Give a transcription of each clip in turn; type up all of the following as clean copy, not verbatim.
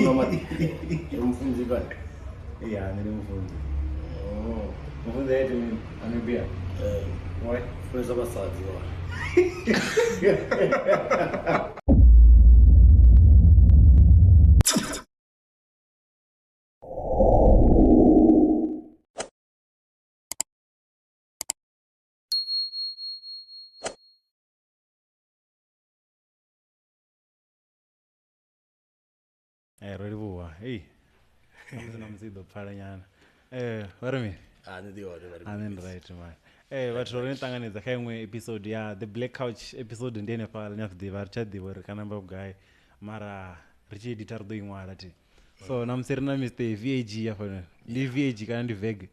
Umfundi bani? Yeah, ngimfundi. Oh. Umfundi yethu mina anibia. Why? First abasazi wa. Ready buwa. Hey. Namzido phalanyana. What do you mean? And then right man. But ro ntanganedza kha imwe episode ya the black couch episode ndene phala nyafdiva richadiwa rikanamba guy mara richi editor do ingwala ti. So namserina Mr VAG yafana. Ndi VAG kana ndi VAG?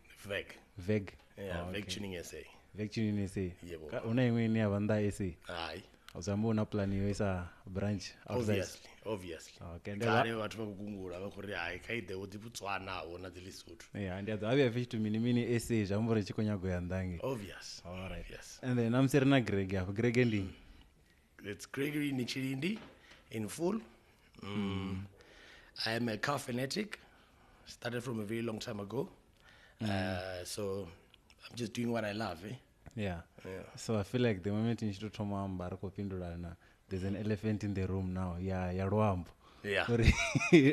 VAG. Yeah, VAGTunedSA. VAGTunedSA. Yebo. Una imwe ni abanda SA. Hayi. Uzambo una plan yoisa branch outside. Obviously. Okay. Kare vathu vakugungula vakuri hayi kaide kuti Botswana ona dzilisuthu. Yeah, and the other fish to mini SA jambo rechikonyago yandangi. Obvious. All right. Yes. And then I'm serena Gregg ya Gregg ending. It's Gregory Netshilindi in full. I am a car fanatic. Started from a very long time ago. So I'm just doing what I love, eh? Yeah. So I feel like the moment in Shito Toma Barako Pindurana, there's an elephant in the room now. Yeah, Rwambo. Yeah.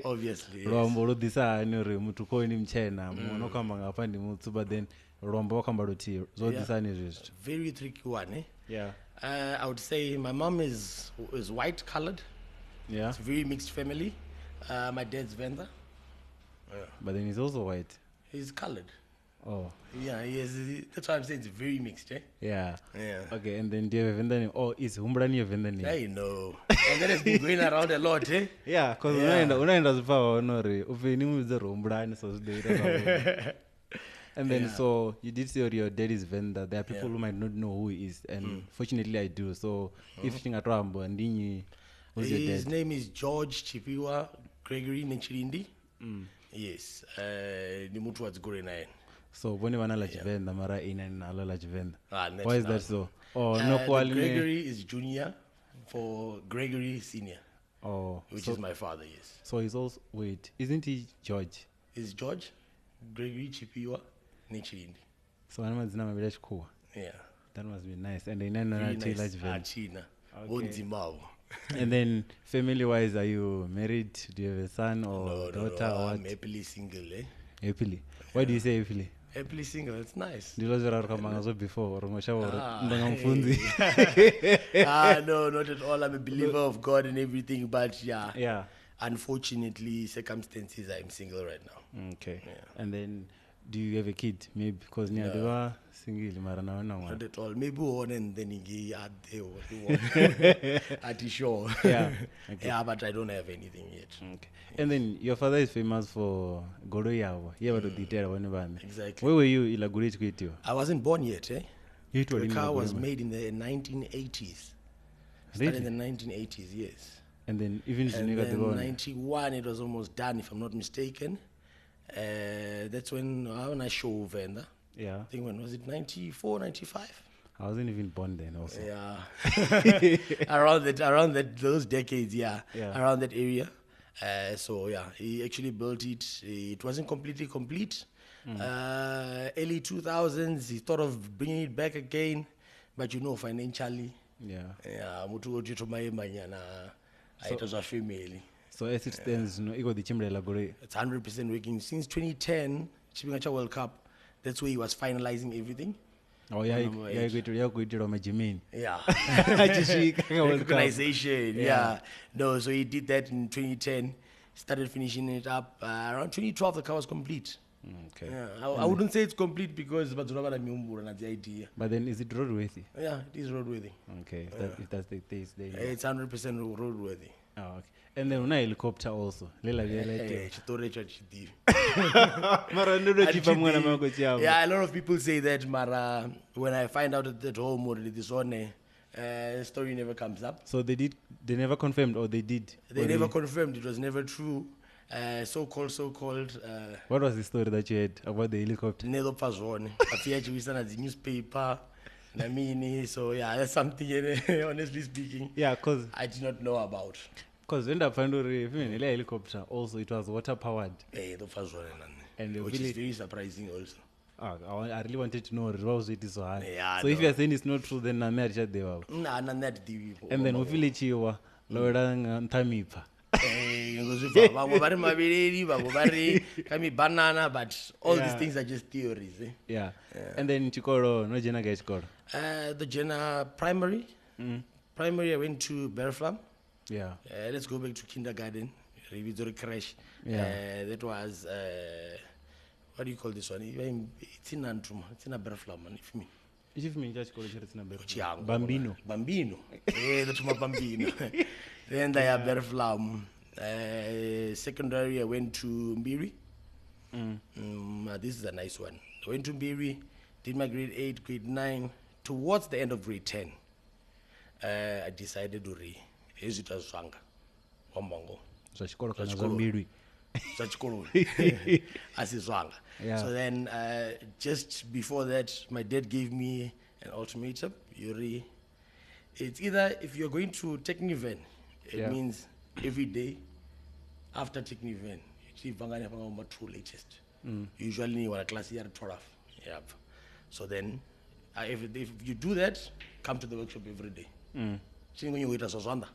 Obviously. Rwambo lo disa anore mutuko ni mchena. Mwono kamba ngapandi mutsu, but then Rwambo wakamba roti. So disa ni just. Very tricky one, eh? Yeah. I would say my mom is white colored. Yeah. It's a very mixed family. My dad's Venda. But then he's also white. He's colored. Oh. Yeah, he is. That's why I'm saying it's very mixed, eh? Yeah. Yeah. Okay, and then do you have a Venda name? Oh, is Humbrani a Venda name? I know. And that has been going around a lot, eh? Yeah, because unaenda zipawa onore ufeni muze Humbrani so zdeira. And then so you did say your dad is Venda. There are people who might not know who he is, and fortunately I do. So if you Rambo and Dini, who's your dad? His name is George Chipiwa Gregory Netshilindi. Yes. Ni mutu wadzigore naye. So when you wanna la Venda, mara ina na la Venda. Why is that so? Oh, no quality. Gregory is junior for Gregory senior. Oh, which is my father, yes. So he's also isn't he George? Is George Gregory Chipiwa Netshilindi. So I'm not village cool. Yeah. That must be nice. And then China. Okay. And then family wise, are you married? Do you have a son or daughter? No, or what? I'm happily single, eh? Happily. Why do you say happily? Happily single, it's nice. Do you know before or no, not at all. I'm a believer of God and everything, but yeah. Unfortunately, circumstances, I'm single right now. Okay. Yeah. And then, do you have a kid? Maybe because they were single, not at all. Maybe one and then he had there. At sure. Yeah. Okay. Yeah, but I don't have anything yet. Okay. And then your father is famous for Goroyawa. Yeah, what detail exactly. Where were you? Elaborate with you. I wasn't born yet, eh? The car was made in the 1980s. Started in the 1980s, yes. And then even in 91, it was almost done, if I'm not mistaken. That's when I show Venda. Yeah. I think when was it? 94, 95? I wasn't even born then also. Yeah. around those decades, yeah. Around that area. So yeah, he actually built it. It wasn't completely complete. Early 2000s, he thought of bringing it back again, but financially. Yeah. Yeah. So as it stands, it's 100% working. Since 2010, Chipingacha World Cup, that's where he was finalizing everything. Oh yeah, yeah. Organization, yeah. No, so he did that in 2010. Started finishing it up around 2012. The car was complete. Okay. Yeah, I wouldn't say it's complete because but the idea. But then is it roadworthy? Yeah, it is roadworthy. Okay, if that's the case, then it's 100% roadworthy. Oh, okay. And then una helicopter also. Yeah, a lot of people say that, Mara. When I find out that home or this one, story never comes up. So they never confirmed, or they did? They never confirmed. It was never true. So-called. What was the story that you had about the helicopter? Never passed on. I feared you the newspaper. So yeah, that's something. Honestly speaking, yeah, cause I did not know about. Because when I found even a helicopter, also it was water powered. The first one, And which is very surprising also. I really wanted to know what it is so hard. Yeah, so if you are saying it's not true, then I'm not sure they were. And then we feel it here, Lord and Tamipa. Banana, but all these things are just theories. Yeah. And then Chikoro, no Jena gets called. The Jena primary. Primary, I went to Berflam. Yeah. Let's go back to kindergarten. Revisory crash. Yeah. That was what do you call this one? It's in Antrum. It's in a Berflam, if me. If me just call it Bambino. Bambino. That's my Bambino. Then I have Berflam. Secondary, I went to Mbiri. This is a nice one. I went to Mbiri, did my grade 8, grade 9. Towards the end of grade 10, I decided to visit Zwanga. Wambongo. Asizwanga. So then, just before that, my dad gave me an ultimatum. It's either if you're going to Techniven, it means every day after Techniven, you two latest. Usually, you want a class year 12. Yep. So then, if you do that, come to the workshop every day. When you wait as Zwanda,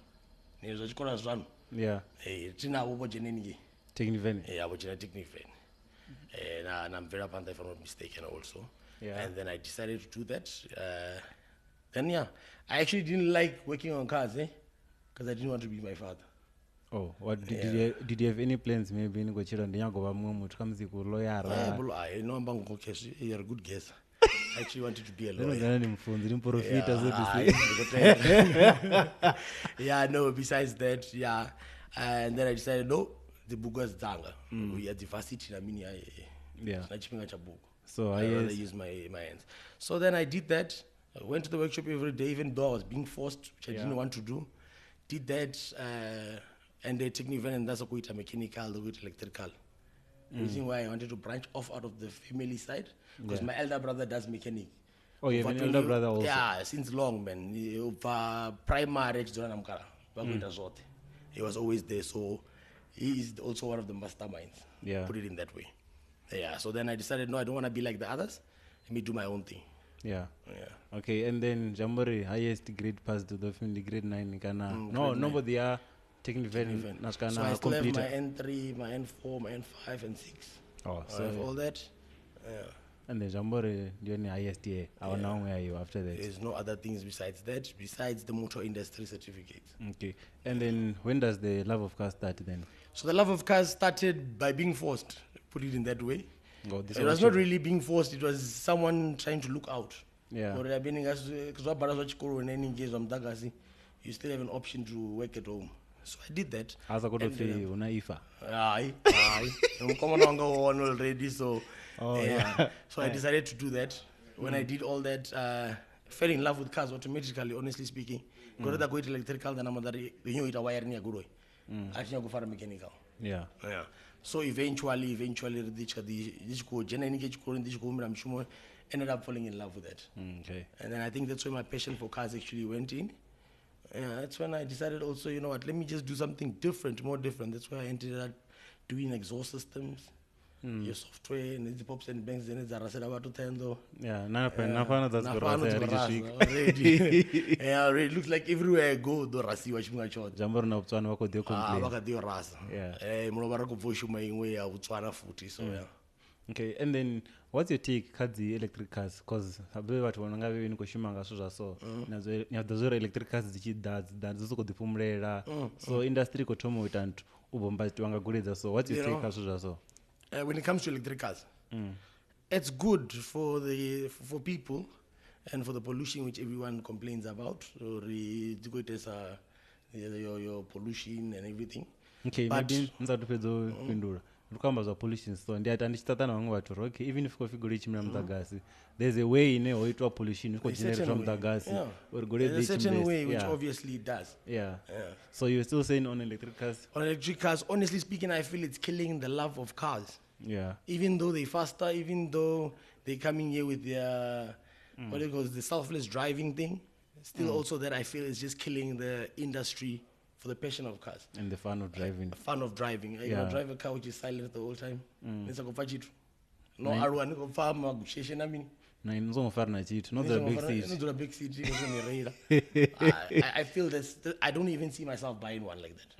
yeah. Techniven. Yeah, Techniven. And I'm very happy if I'm not mistaken also. Yeah. And then I decided to do that. Then I actually didn't like working on cars, because I didn't want to be my father. Oh, what did you have any plans? Maybe in Gochira, the young comes the lawyer. You're a good guess. I actually wanted to be a lawyer. Besides that, and then I decided, no, the book was Zanga. We had the varsity, So I rather use my hands. So then I did that. I went to the workshop every day, even though I was being forced, which I didn't want to do. Did that, and the technical, and that's a quite mechanical, the electrical. The reason why I wanted to branch off out of the family side, because my elder brother does mechanic. Oh, you have an elder brother also? Yeah, since long, man. Primary, he was always there, so he is also one of the masterminds. Yeah. Put it in that way. Yeah, so then I decided, no, I don't want to be like the others. Let me do my own thing. Yeah. Okay, and then Jambore, highest grade passed to the grade 9. Nobody are taking very So I still have my N3, my N4, my N5, and 6. Oh, so I have all that. And then Jambore, doing the ISTA. Now where are you after that? There's no other things besides that, besides the motor industry certificate. Okay. And then when does the love of cars start then? So the love of cars started by being forced, put it in that way. It was not really being forced, it was someone trying to look out. Yeah. You still have an option to work at home. So I did that. As I got to say, Unaifa. I'm coming on already, so So I decided to do that. When I did all that, fell in love with cars automatically, honestly speaking. Because I go to electrical, then I'm a wire near good way. I think I go for a mechanical. Yeah. So eventually, ended up falling in love with that. Okay. And then I think that's where my passion for cars actually went in. That's when I decided also, you know what, let me just do something different, more different. That's why I ended up doing exhaust systems, your software, and the pops and banks, and it's a rasera about to tendo. Yeah, that's already. It looks like everywhere I go, do rasi wa chimwa chot. Jambor na utswana wako dio complain. Waka dio rasa. Yeah. Mnobara ko voshuma ingwe ya utswana futi, so yeah. Okay, and then what's your take kadzi electric cars? Because abe watu wananga bebe niko shimanga so nazo electric cars zichidza kodipumulera. So industry kotomo witantu ubomba wangaguleza. So what's your take so? When it comes to electric cars, it's good for people and for the pollution which everyone complains about. So your pollution and everything. Okay, but pollution, so okay, even if coffee reach there's a way in a pollution there's a certain way which obviously it does. So you're still saying on electric cars? On electric cars, honestly speaking, I feel it's killing the love of cars. Even though they're faster, even though they're coming here with their the selfless driving thing, still also that I feel is just killing the industry for the passion of cars. And the fun of driving. Fun of driving. You know, drive a car which is silent the whole time. No R1 go farm negotiation. I mean, not the big seat. I feel that I don't even see myself buying one like that.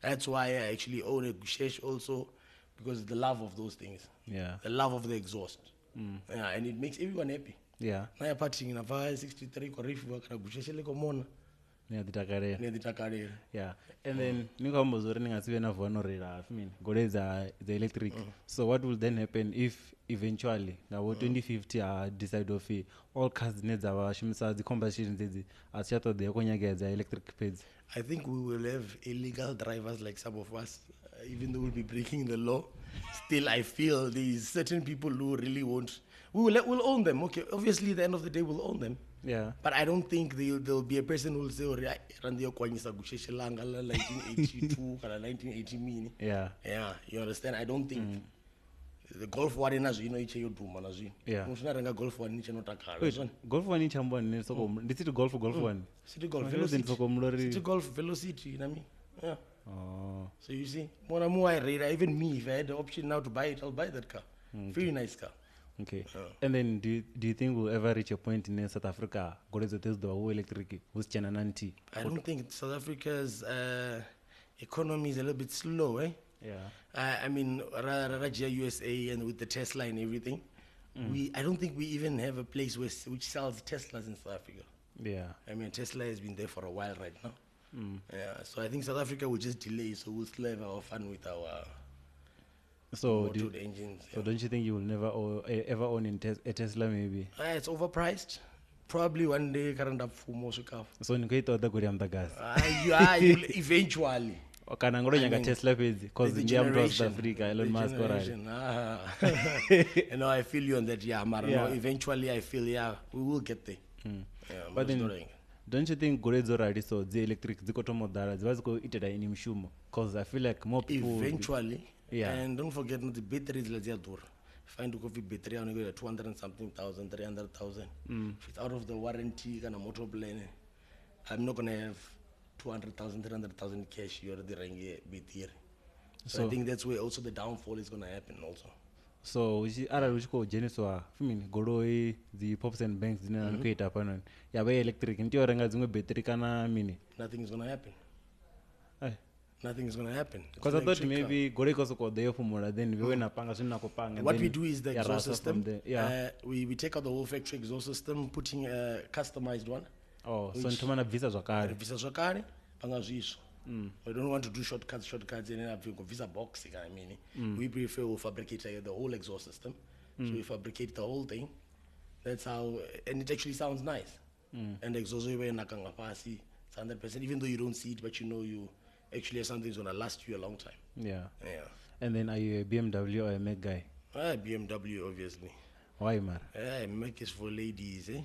That's why I actually own a Gusheshe also, because the love of those things. Yeah. The love of the exhaust. Yeah, and it makes everyone happy. Yeah. Now you're partying in a 563 Korefi work and Gusheshe like a near the Takare. Yeah. And then Newcomb was running as even of one or I mean, Gorez the electric. So what will then happen if eventually now 2050 decide of all cars needs our shimsa the combustion as shut of the Okonyaga the electric pads? I think we will have illegal drivers like some of us, even though we'll be breaking the law. Still, I feel there's certain people who really won't. We'll own them. Okay, obviously, at the end of the day, we'll own them. Yeah. But I don't think there'll be a person who will say, "Randi okwanyisa Gusheshe langa 1982 kana 1980 mini." Yeah. Yeah, you understand? I don't think the Golf one in you know each you do man yeah. Musina Golf one each no takara. Golf one each one so this is golf one. City Golf Velocity. City Golf Velocity, you know me. Yeah. Oh. So you see, even me, if I had the option now to buy it, I'll buy that car. Very nice car. Okay. And then do you think we'll ever reach a point in South Africa where there's the whole electric who's Chanananti? I don't think South Africa's economy is a little bit slow, eh? Yeah. I mean, Raja USA and with the Tesla and everything, I don't think we even have a place which sells Teslas in South Africa. Yeah. I mean, Tesla has been there for a while right now. Yeah. So I think South Africa will just delay, so we'll still have our fun with our engines. So don't you think you will never ever own a Tesla maybe? It's overpriced. Probably one day current up for most car. So you thought that the gas. Eventually. Kana ngoro nyanga Tesla pezi cause ndiya South Africa Elon Musk You know, I feel you on that. Yeah, Mara. No, eventually I feel we will get there. But then don't you think Gorez already so the electric zikoto modara zivaziko iteda ini mshumo cause I feel like more people eventually. Yeah. And don't forget the batteries like they are find a coffee battery on 200 and something thousand, 300,000. If it's out of the warranty kind of motor plane, I'm not gonna have 200,000, 300,000 cash. You're already running a battery. So I think that's where also the downfall is gonna happen also. So which go Genesis Goroi the pops and banks didn't create up on electric into your battery kana mini. Nothing is gonna happen. Nothing is gonna happen. Because I thought maybe Gorek also got there for more then we went up and what we do is the exhaust system. We take out the whole factory exhaust system, putting a customized one. Oh, so ntomana visa zwakare pangazvisvo. We don't want to do shortcuts and then have a visa box. I mean, we prefer to fabricate the whole exhaust system. So we fabricate the whole thing. That's how, and it actually sounds nice. And the exhaust is 100%, even though you don't see it, but you know you actually have something that's gonna last you a long time. Yeah. And then are you a BMW or a Mac guy? BMW, obviously. Why, man? Mac is for ladies, eh?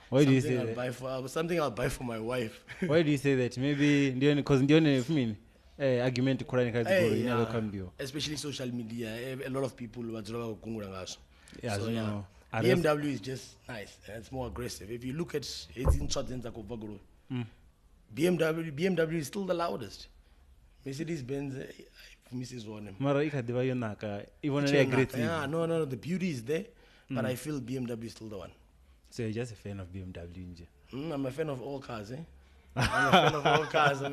Why do you say that? Something I'll buy for my wife. Why do you say that? Maybe because argument especially social media, a lot of people yeah, so yeah. BMW is just nice and it's more aggressive. If you look at it's in BMW is still the loudest. Mercedes-Benz, Mrs. Warner. Yeah, no, the beauty is there, but I feel BMW is still the one. So you're just a fan of BMW? I'm a fan of all cars, eh? I'm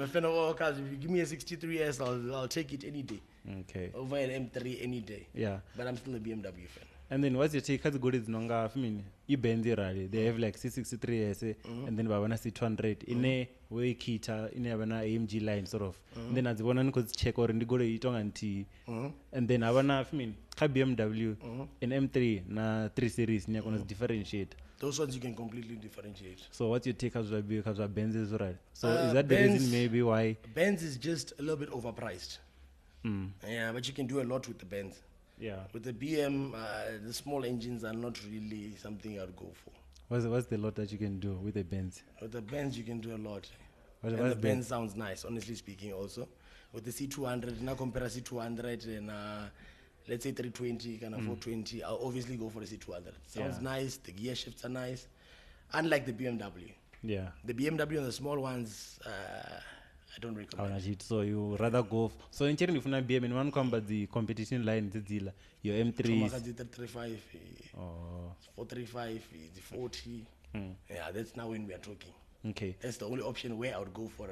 a fan of all cars. If you give me a 63S, I'll take it any day. Okay. Over an M3 any day. Yeah. But I'm still a BMW fan. And then what's your take? Because good is nonga. They have like C63S, and then Babana C200 in a way Kita in a AMG line sort of. And then as one could check or in the go to and and then Avana BMW in M3 na 3 series near gonna differentiate. Those ones you can completely differentiate. So what's your take as well because Benz is right? So is that the reason maybe why Benz is just a little bit overpriced? Yeah, but you can do a lot with the Benz. Yeah. With the BM, the small engines are not really something I'd go for. What's the lot that you can do with the Benz? With the Benz, you can do a lot. And the Benz sounds nice, honestly speaking, also. With the C200, now compare C200 and let's say 320, kind of 420, I'll obviously go for the C200. Sounds nice, the gear shifts are nice. Unlike the BMW. Yeah. The BMW and the small ones, I don't recommend. So you rather go. So in Chile, if you BM, and one come but the competition line, your M3s. 335, 435, the 40. Yeah, that's now when we are talking. Okay. That's the only option where I would go for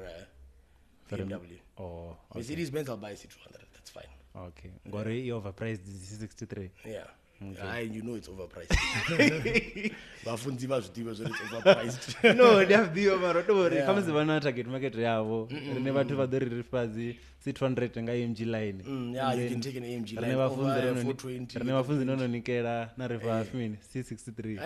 BMW. Okay. Mercedes-Benz, I'll buy a C200. That's fine. Okay. Got it overpriced the C63. Yeah. Okay. You know it's overpriced. It's overpriced. No, they have the over. Don't worry. Come see one target market. Never to the refazi C200 and AMG line. Yeah, you can take an AMG line over 420. Never no Nikera, not refa. C63.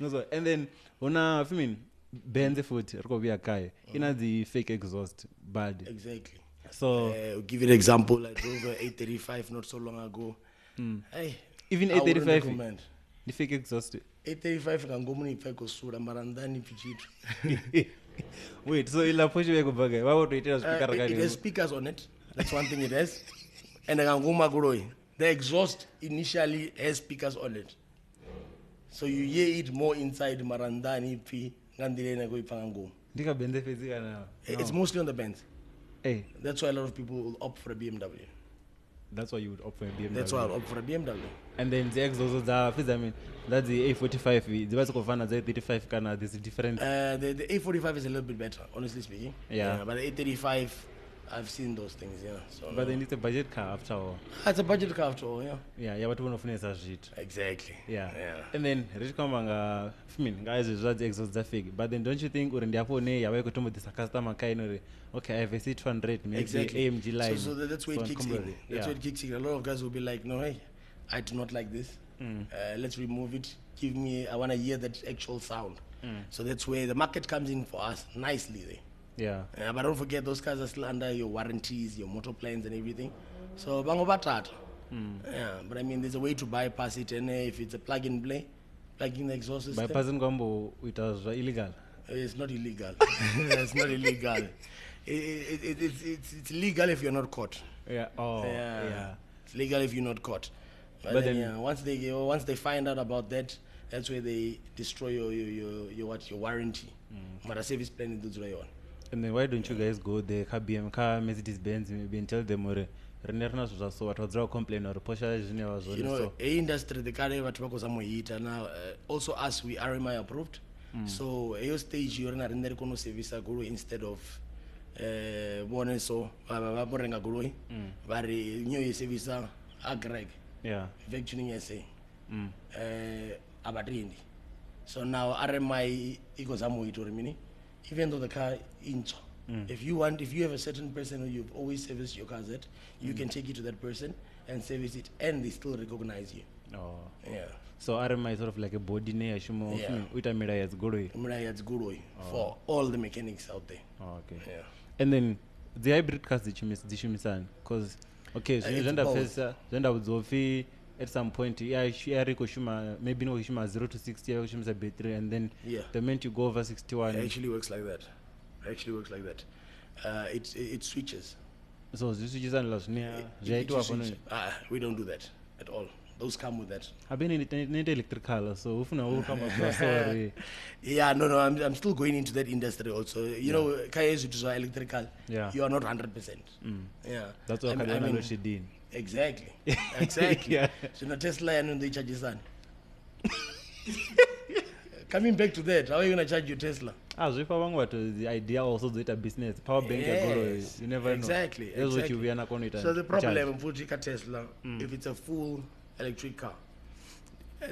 No, so and then I mean Benz foot Rkovia Kai in the fake exhaust bad. Exactly. So I'll give you an example. I drove a 835 not so long ago. Hey, even 835 the fake exhaust 835 can go many fake osura marandani pichit. Wait, so ila push we go back. Why would it has speakers on it? That's one thing it has. And the exhaust initially has speakers on it. So you hear it more inside marandani pi ngandile go ipango. Ndika Benz physical now. It's mostly on the Benz. Hey, that's why a lot of people will opt for a BMW. That's why you would opt for a BMW. That's why I'll opt for a BMW. And then the exhaust I mean, that's the A45. The bicycle fan the A35 can there's a difference. The A45 is a little bit better, honestly speaking. Yeah. But the A35, I've seen those things, yeah. So but then it's a budget car after all. It's a budget car after all, yeah. Yeah, but one of us shit. Exactly. Yeah. And then rich come I mean, guys is the exhaust that fake. But then don't you think urendi hapo ne yawe kutomo this customer kind okay, I have a C200 maybe exactly. AMG line. So that's where it kicks in. That's where it kicks in. A lot of guys will be like, no, hey, I do not like this. Let's remove it. Give me, I want to hear that actual sound. So that's where the market comes in for us nicely there. Yeah. But don't forget, those cars are still under your warranties, your motor plans and everything. So bango batata. Yeah, but I mean, there's a way to bypass it, and if it's a plug-in play, plug-in the exhaust system. Bypassing combo, it was illegal. It's not illegal. It's not illegal. It's legal if you're not caught. Yeah. Yeah. It's legal if you're not caught. But then once they find out about that, that's where they destroy your warranty. But a service plan in the on. And then why don't you guys go the BM car Mercedes-Benz maybe and tell them or so what was complain or Porsche you know industry the car ever to some now also us we RMI approved. So at your stage you're not in the service guru instead of one so guru but new service Gregg VAGTunedSA abatrindi. So now RMI equals meaning even though the car inch. If you have a certain person who you've always serviced your cars at, you can take it to that person and service it, and they still recognize you. Oh, yeah. So RMI is sort of like a body name. For all the mechanics out there. Oh, okay. Yeah. And then the hybrid cars that you miss, because okay, so at some point, maybe no 0 to 60, a battery, and then the moment you go over 61. It actually works like that. It switches. So this switches and lost near. We don't do that at all. Those come with that. I've been in electric car, so if no come across. Yeah, no, I'm still going into that industry also. You know, cars which are electrical. Yeah. You are not 100%. Yeah. That's what I mean, she did. Exactly. Yeah. So no Tesla and they charge son. Coming back to that, how are you going to charge your Tesla? As if I want the idea also that a business power bank you never know. Exactly. What you are not going to. So the problem with a Tesla, if it's a full electric car,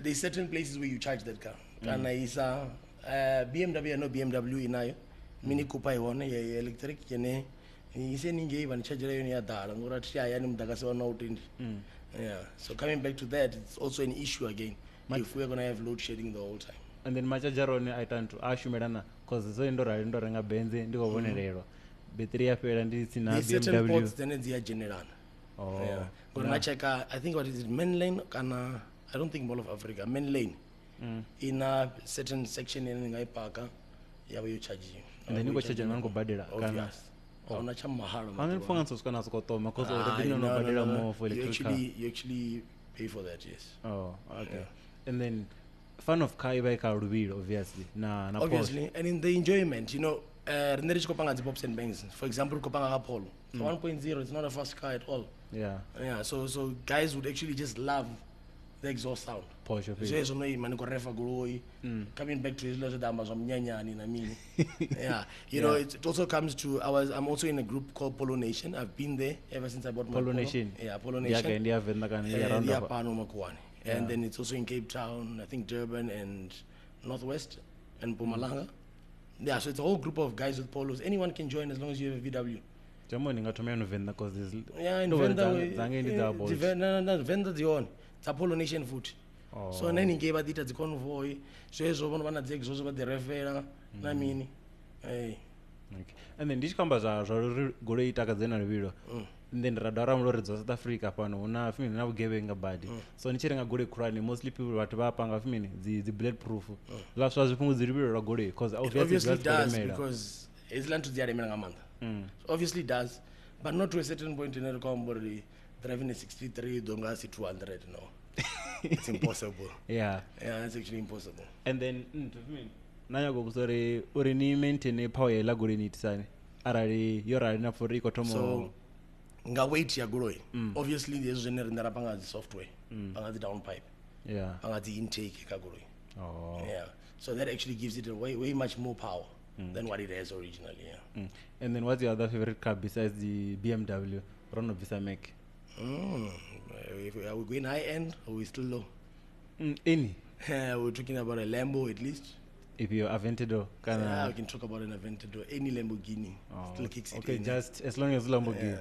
there's certain places where you charge that car. And it's BMW, no BMW in Mini Cooper electric so coming back to that, it's also an issue again if we're going to have load shedding the whole time. And then Machajarone, I turn to Ashumedana because so Indora Benz and do a battery and it's in a certain ports, then it's general. Oh, yeah. Check, I think what is it, main lane? I don't think Mall of Africa, main lane. In a certain section in the park, where you charge you. And then you go charge and go badera. You actually pay for that, yes. Oh, okay. Yeah. And then fan of car by car will obviously. Obviously, and in the enjoyment, you know, Pops and bangs. For example, Kopanga Polo. So 1.0, it's not a fast car at all. Yeah. Yeah. So guys would actually just love the exhaust sound. Porsche. Coming back to his little damas from Nyanyani, I mean. Yeah. You know, it also comes to I'm also in a group called Polo Nation. I've been there ever since I bought my Polo Nation. Yeah, Polo Nation. And then it's also in Cape Town, I think Durban and Northwest and Mpumalanga. Yeah, so it's a whole group of guys with polos. Anyone can join as long as you have a VW. Yeah, in Venda, Venda the on. It's a Polo Nation foot. So then he gave it the convoy. So he's one of the exhaust about the referral. I mean, hey. And then these companies are going to video. And then radar South Africa upon una now giving a body. So in a good crime, mostly people at Vapang of the bulletproof. Last was the review of good because obviously does because it's land to the American month. Obviously does, but not to a certain point in the combo driving a 63 don't last 200. No, it's impossible. Yeah, it's actually impossible. And then now you go sorry or any maintain a power lagurinit sign. You're enough for Rico Tomo. So nga wait ya growing. Obviously there's generating the software, the downpipe, the intake growing. Yeah, so that actually gives it way much more power than what it has originally. And then what's your other favorite car besides the BMW? Rono Visa make. Are we going high end or we still low? Any. We're talking about a Lambo at least. If you're Aventador, yeah, we can talk about an Aventador. Any Lamborghini still kicks it. Okay, in. Just as long as Lamborghini.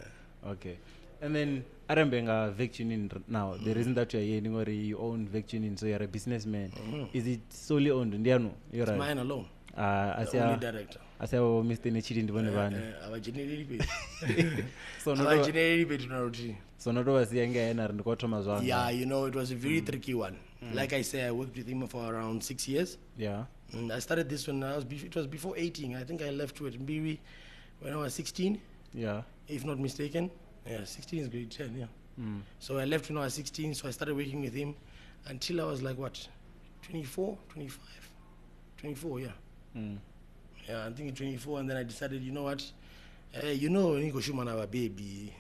Okay. And then Arambenga VAGTuning now. The reason that you're here, you own VAGTuning, so you're a businessman. Is it solely owned? You're it's mine alone. As only director. As our Mr. Netshilindi our generally paid. So our generally paid to so not always young and Kotomazwan. Yeah, you know, it was a very tricky one. Like I said, I worked with him for around 6 years. Yeah. And I started this when it was before 18. I think I left to it Mbiri when I was 16. Yeah. If not mistaken. Yeah, 16 is grade 10, yeah. So I left when I was 16, so I started working with him until I was like, what, 24, 25? 24, yeah. Yeah, I think 24, and then I decided, you know what, you know, Nico Schumann, our baby.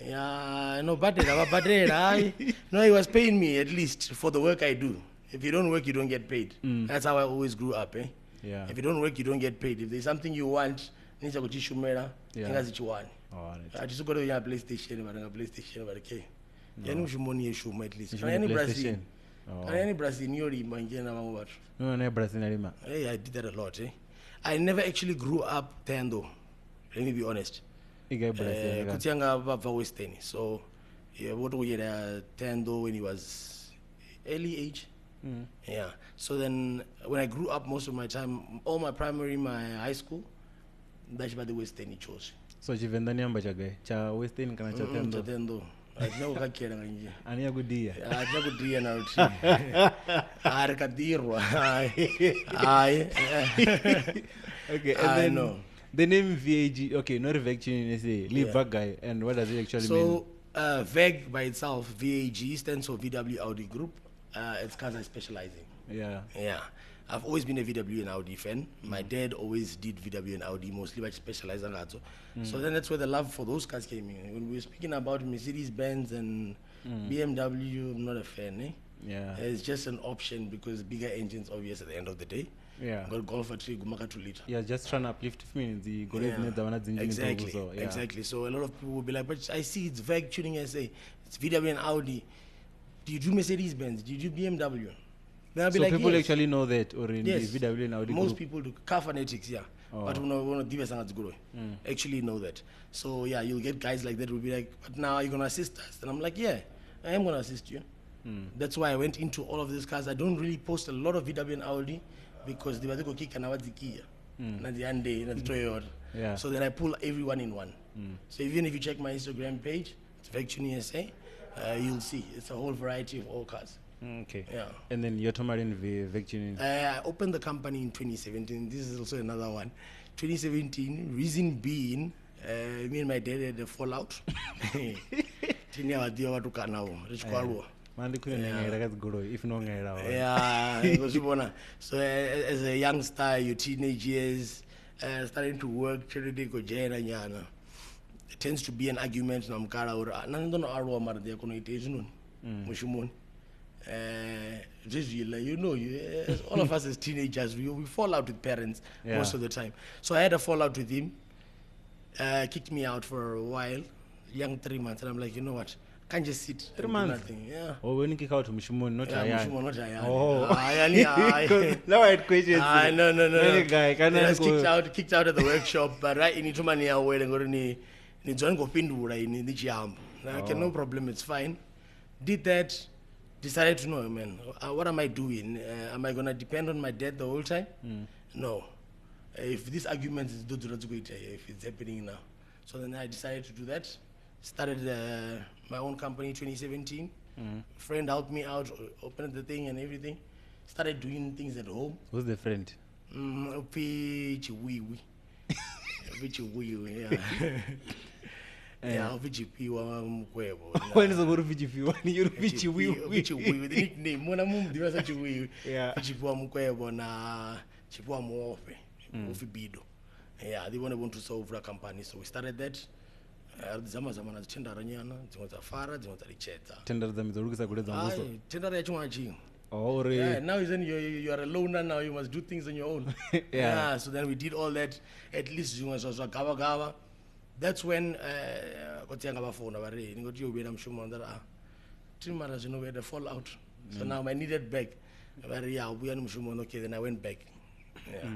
Yeah, no, but no, he was paying me at least for the work I do. If you don't work, you don't get paid. That's how I always grew up, eh? Yeah. If you don't work, you don't get paid. If there's something you want, I just want. I just got a PlayStation, but a PlayStation, but okay. You know, money issue at least. Any Brazil, any Brazil, hey, I did that a lot. Eh? I never actually grew up Tando. Let me be honest. Western. So, yeah, what we had Tando when he was early age. Yeah. So then, when I grew up, most of my time, all my primary, my high school, that's by the Western he chose. So Venda nyamba chage cha Western kana cha Tendo. Ajina ukakera nje. Ani yakudia. Ajina kudia na uti. Arikadirwa. Ai. Okay, and then no. The name VAG, okay, not VAGTunedSA, leave VAG guy, and what does it actually mean? So VAG by itself, VAG stands for VW Audi Group. It's because I specialize in. Yeah. Yeah. I've always been a VW and Audi fan. My dad always did VW and Audi, mostly, but specialized on that. So then that's where the love for those cars came in. When we were speaking about Mercedes-Benz and BMW, I'm not a fan. Eh? Yeah. It's just an option because bigger engines, obvious at the end of the day. Yeah. Got Golf at 3, Gumaka 2 liter. Yeah, just trying to uplift me the Exactly. So, yeah. Exactly. So a lot of people will be like, but I see it's VAGTunedSA, it's VW and Audi. Do you do Mercedes-Benz? Do you do BMW? Then I'll be so like, people yes. actually know that or in the VW and Audi most group? People do. Car fanatics, yeah. But we want to give us something to grow. Actually know that. So yeah, you'll get guys like that who will be like, but now you're going to assist us. And I'm like, yeah, I am going to assist you. That's why I went into all of these cars. I don't really post a lot of VW and Audi because they were going to kick and the Kia. And the Hyundai and the Toyota. Yeah. So then I pull everyone in one. So even if you check my Instagram page, it's VAGTunedSA, you'll see it's a whole variety of all cars. Okay. Yeah. And then you're talking VAGTuning. I opened the company in 2017. This is also another one. 2017, reason being, me and my dad had a fallout. if no yeah, because so as a youngster, your teenage years, starting to work, charity go jena nyana. It tends to be an argument na mkara or nandono arwa mara dia kono iteji nun. Mushumon. All of us as teenagers, we fall out with parents most of the time. So I had a fallout with him. Kicked me out for a while, young 3 months, and I'm like, you know what? Can't just sit 3 months. Nothing. Yeah. Oh, when you kick out to Mushumon, not Mushumon, not Oh, now I had questions. No. Guy, I was kicked out at the workshop, but right in Itumani, I went and got any join go pindura in the jam. Okay, no problem, it's fine. Did that. Decided to know, man, what am I doing? Am I going to depend on my dad the whole time? No. If this argument is if it's happening now. So then I decided to do that. Started my own company in 2017. Friend helped me out, opened the thing and everything. Started doing things at home. Who's the friend? Yeah, VGP mkwebo. When is the word VGP? You're VGP with the nickname. Mwana mumu diwa such a way. VGP mkwebo na chipwa muofe. Ufi bido. Yeah, they want to solve a company, so we started that. Zama na tenda ranyana, zimota fara, zimota richeta. Tenda zamizorukisa kule zambuso. Tenda ya chunga ching. Oh, really? Yeah, now you are a loner now, you must do things on your own. Yeah, so then we did all that. At least you must also gava. That's when kotianga bafona bare ngoti yobela mshumo ndara timara zino we had a fallout. So now I needed back. Bare ya ubuya mshumo okay, then I went back. Yeah.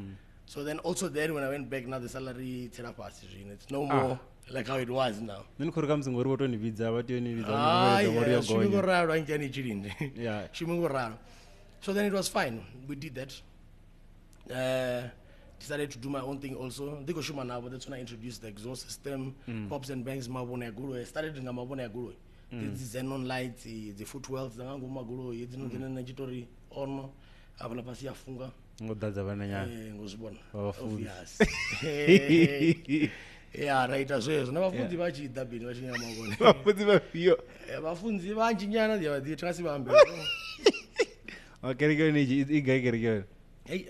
So then also then when I went back, now the salary therapist, it's no more like how it was now. Then kuri kamsingori woto ni visa batiyoni visa shimingo raro angeni chirinde. Yeah. Shimingo raro. So then it was fine. We did that. Decided to do my own thing also. They go show now, but that's when I introduced the exhaust system, pops and bangs, mabone guru. I started doing mabone guru. The xenon lights, the footwells, the angu maguru, you didn't get an agitori ono. Abana pasia funga. Ngodaza bananya. Ngosbon. Yes. Yeah, right as well. Never funzi bachi dabi, bachi nyamagone. Bafunzi bafio. Bafunzi bachi nyana, they trust bambe. Okay, go niji. Igai. Hey,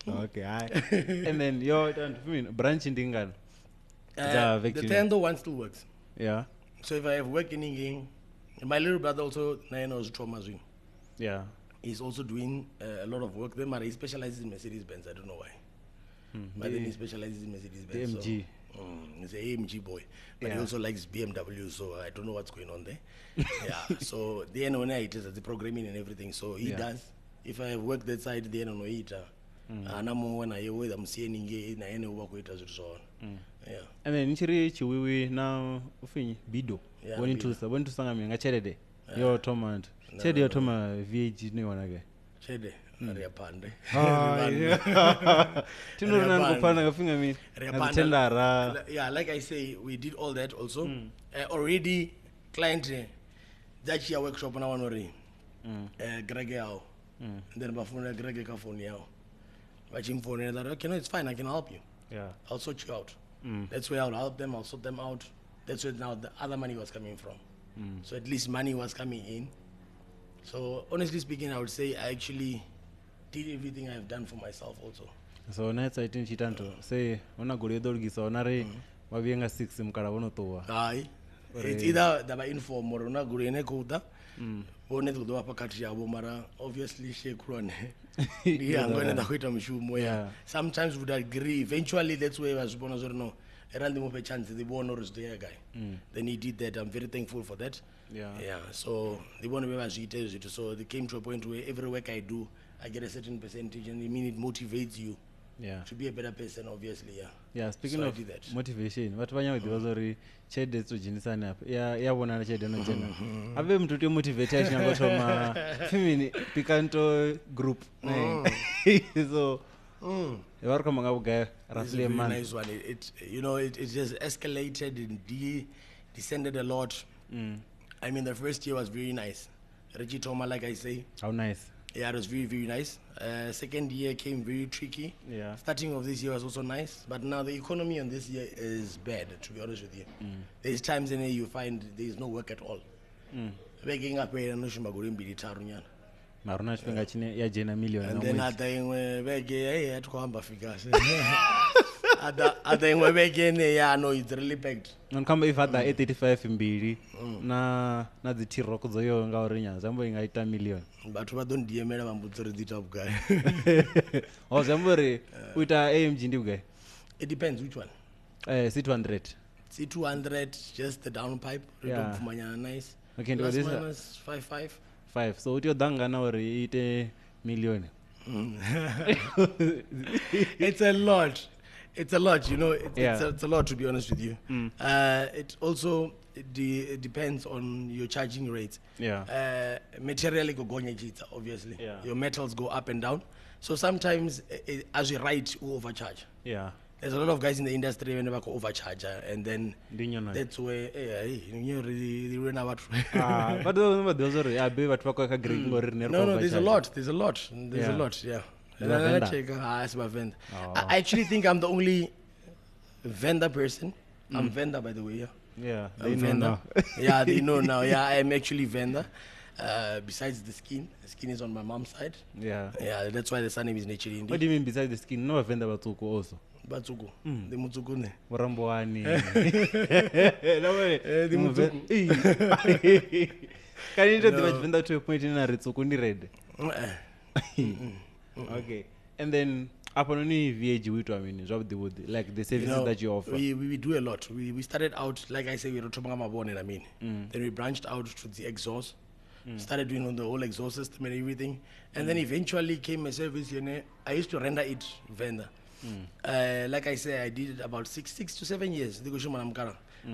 okay, and then your branch in Dingan. The Tendo one still works. Yeah. So if I have work in Inging, my little brother also knows trauma. Yeah. He's also doing a lot of work. Then he specializes in Mercedes Benz. I don't know why. But then he specializes in Mercedes Benz. AMG. So, he's an AMG boy. But he also likes BMW, so I don't know what's going on there. Yeah. So the when it is the programming and everything. So he does. If I have worked that side, then I know it. And when I hear I'm seeing in any work with us, so on. Yeah. And then we now bido. When to Sangam, Cherede. Your Tomant. Chede your Toma VAG new one again. Chede. Pande. Yeah, like I say, we did all that also. Already, client that year workshop on our Gregg. Then bafuna Gregg ka phone yao. Bachim phone that okay, no, it's fine, I can help you. Yeah. I'll sort you out. That's where I'll help them, I'll sort them out. That's where now the other money was coming from. So at least money was coming in. So honestly speaking, I would say I actually did everything I've done for myself also. So next I think chitanto say ona gulidorgi so nare wabienga 6 mkara wono towa. Aye. It's either daba inform or ona gulene kuda. One to do a package mara obviously shake run. Yeah, I'm going to quit a machine. Sometimes would agree. Eventually that's where I was born or no. I ran them up a chance the one or is the guy. Then he did that. I'm very thankful for that. Yeah. So the one where he tells it. So they came to a point where every work I do, I get a certain percentage, and I mean it motivates you. Yeah. To be a better person, obviously. Yeah. Speaking of motivation, what wanya with Rosary Chede to Jinisana? Yeah, one and Chede no Jenna. I've been to motivate I got from Femini Picanto group. So welcome guy roughly a man. Nice one. It just escalated and descended a lot. I mean the first year was very nice. Reggie Toma, like I say. How nice. Yeah, it was very, very nice. Second year came very tricky. Yeah. Starting of this year was also nice, but now the economy on this year is bad, to be honest with you. There's times in here you find there's no work at all. veke ingapera noshuma gori mbili taru nyana maruna chipinga chine ya jena million and then ada imwe veke hey atkwamba fikase ada imwe veke ne ya no it's really packed nkamba if ada 85 mbili na dzi T-Rock dzo nga uri nya zambo ingaita million bathu vha don't diemela vambudzori dzi top guy oh zambo ri uita AMG ndi ugai it depends which one C200 just the downpipe Yeah. manyana nice okay plus this minus 5 so utio danga na uri ite million it's a lot, you know. It's a lot, to be honest with you. It also depends on your charging rates. Materially go obviously. Your metals go up and down. So sometimes as you ride, you overcharge. There's a lot of guys in the industry who never go overcharge, and then that's where you really run out. But those are Gregg No, there's a lot. Yeah. Venda. I actually think I'm the only Venda person. I'm Venda, by the way. They know Venda. now. Yeah, they know now. Yeah, I'm actually Venda. Besides the skin is on my mom's side. Yeah, that's why the surname is Netshilindi. What do you mean besides the skin? No Venda Batsuku also. Batsuku. The Mutsukune. Waramboani. The Mutsuku. Can you just divide Venda to a point in a Ritsuku ni red? Okay. And then upon any VAG I mean drop the wood like the services that you offer. We do a lot. We started out, like I said, we were then we branched out to the exhaust. Started doing on the whole exhaust system and everything, and then eventually came a service. I used to render it vendor. Like I said, I did it about 6 to 7 years.